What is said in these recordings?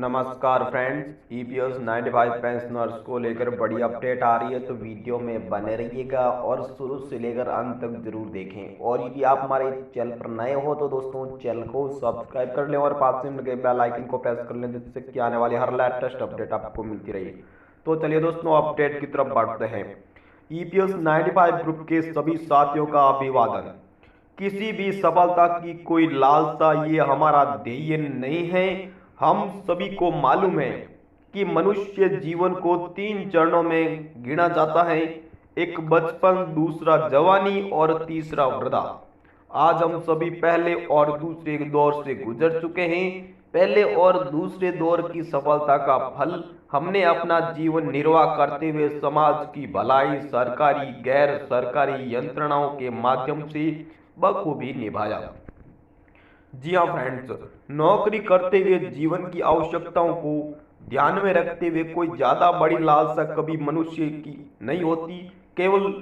नमस्कार friends, EPS 95 pensioners को लेकर बड़ी अपडेट आ रही है, तो वीडियो में बने रहिएगा और शुरू से लेकर अंत तक जरूर देखें। और यदि आप हमारे चैनल पर नए हो तो दोस्तों चैनल को सब्सक्राइब कर लें और पास में लगे बेल आइकन को प्रेस कर लें, जिससे कि आने वाली हर लेटेस्ट अपडेट आपको मिलती रही। तो चलिए दोस्तों अपडेट की तरफ बढ़ते हैं। ईपीएस 95 ग्रुप के सभी साथियों का अभिवादन। किसी भी सफलता की कोई लालसा ये हमारा ध्येय नहीं है। हम सभी को मालूम है कि मनुष्य जीवन को 3 चरणों में गिना जाता है, एक बचपन, दूसरा जवानी और तीसरा वृद्धा। आज हम सभी पहले और दूसरे दौर से गुजर चुके हैं। पहले और दूसरे दौर की सफलता का फल हमने अपना जीवन निर्वाह करते हुए समाज की भलाई, सरकारी गैर सरकारी यंत्रणाओं के माध्यम से बखूबी निभाया। जी हाँ फ्रेंड्स, नौकरी करते हुए जीवन की आवश्यकताओं को ध्यान में रखते हुए कोई ज्यादा बड़ी लालसा कभी मनुष्य की नहीं होती। केवल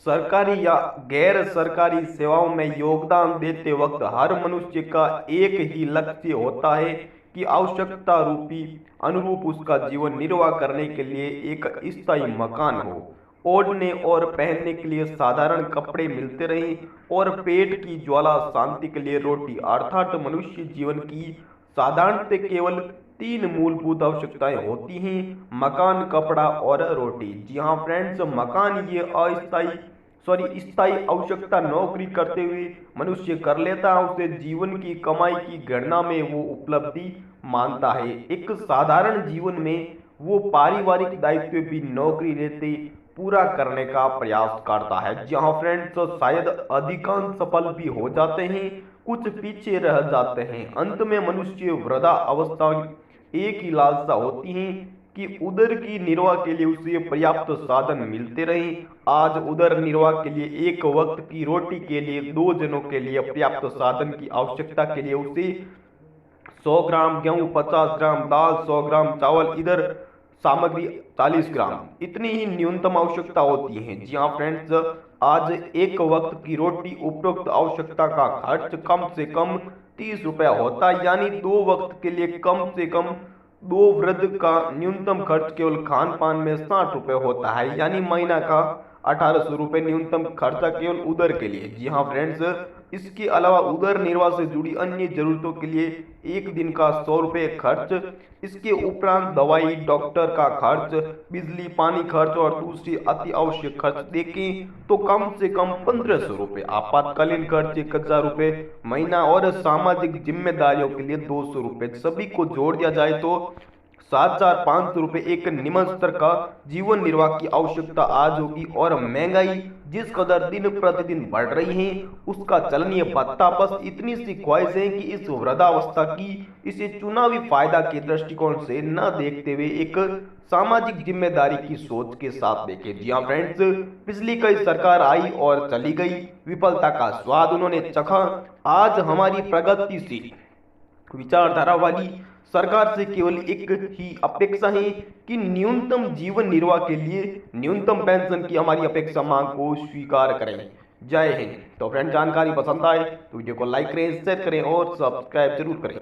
सरकारी या गैर सरकारी सेवाओं में योगदान देते वक्त हर मनुष्य का एक ही लक्ष्य होता है कि आवश्यकता रूपी अनुरूप उसका जीवन निर्वाह करने के लिए एक स्थायी मकान हो, ओढ़ने और पहनने के लिए साधारण कपड़े मिलते रहें और पेट की ज्वाला शांति के लिए रोटी। अर्थात मनुष्य जीवन की साधारणतः केवल 3 मूलभूत आवश्यकताएं होती हैं: मकान, कपड़ा और रोटी। जी हाँ फ्रेंड्स, मकान ये स्थायी आवश्यकता नौकरी करते हुए मनुष्य कर लेता है, उसे जीवन की कमाई की गणना में वो उपलब्धि मानता है। एक साधारण जीवन में वो पारिवारिक दायित्व भी नौकरी लेते पूरा करने का प्रयास करता है। जहां फ्रेंड्स तो शायद अधिकांश सफल भी हो जाते हैं, कुछ पीछे रह जाते हैं। अंत में मनुष्य वृद्धा अवस्था एक ही लालसा होती है कि उदर की निर्वाह के लिए उसे पर्याप्त साधन मिलते रहे। आज उदर निर्वाह के लिए एक वक्त की रोटी के लिए 2 जनों के लिए पर्याप्त साधन की आवश्यकता के लिए उसे 100 ग्राम गेहूं, 50 ग्राम दाल, 100 ग्राम चावल, इधर सामग्री 40 ग्राम, इतनी ही न्यूनतम आवश्यकता होती है। जी हाँ फ्रेंड्स, आज एक वक्त की रोटी उपरोक्त आवश्यकता का खर्च कम से कम 30 रुपया होता है, यानी 2 वक्त के लिए कम से कम 2 वृद्ध का न्यूनतम खर्च केवल खान पान में 60 रुपये होता है, यानी महीना का 1800 रुपये न्यूनतम खर्चा केवल उदर के लिए। जी हाँ फ्रेंड्स, इसके अलावा उदर निर्वाह से जुड़ी अन्य जरूरतों के लिए एक दिन का 100 रुपये खर्च, इसके उपरांत दवाई, डॉक्टर का खर्च, बिजली पानी खर्च और दूसरी अति आवश्यक खर्च देखें तो कम से कम 1500 रुपये, आपातकालीन खर्च 1000 रुपये महीना और सामाजिक जिम्मेदारियों के लिए 200 रुपये, सभी को जोड़ दिया जाए तो 7500 रुपये एक निम्न स्तर का जीवन निर्वाह की आवश्यकता आज होगी। और महंगाई जिस कदर दिन प्रतिदिन बढ़ रही है उसका चलनीय भत्ता बस इतनी सी ख्वाहिश है कि इस वृद्धावस्था की इसे चुनावी फायदा के दृष्टिकोण से न देखते हुए एक सामाजिक जिम्मेदारी की सोच के साथ देखें। जी हाँ फ्रेंड्स, पिछली कई सरकार आई और चली गई, विफलता का स्वाद उन्होंने चखा। आज हमारी प्रगतिशील विचारधारा वाली सरकार से केवल एक ही अपेक्षा है कि न्यूनतम जीवन निर्वाह के लिए न्यूनतम पेंशन की हमारी अपेक्षा मांग को स्वीकार करें। जय हिंद। तो फ्रेंड, जानकारी पसंद आए तो वीडियो को लाइक करें, शेयर करें और सब्सक्राइब जरूर करें।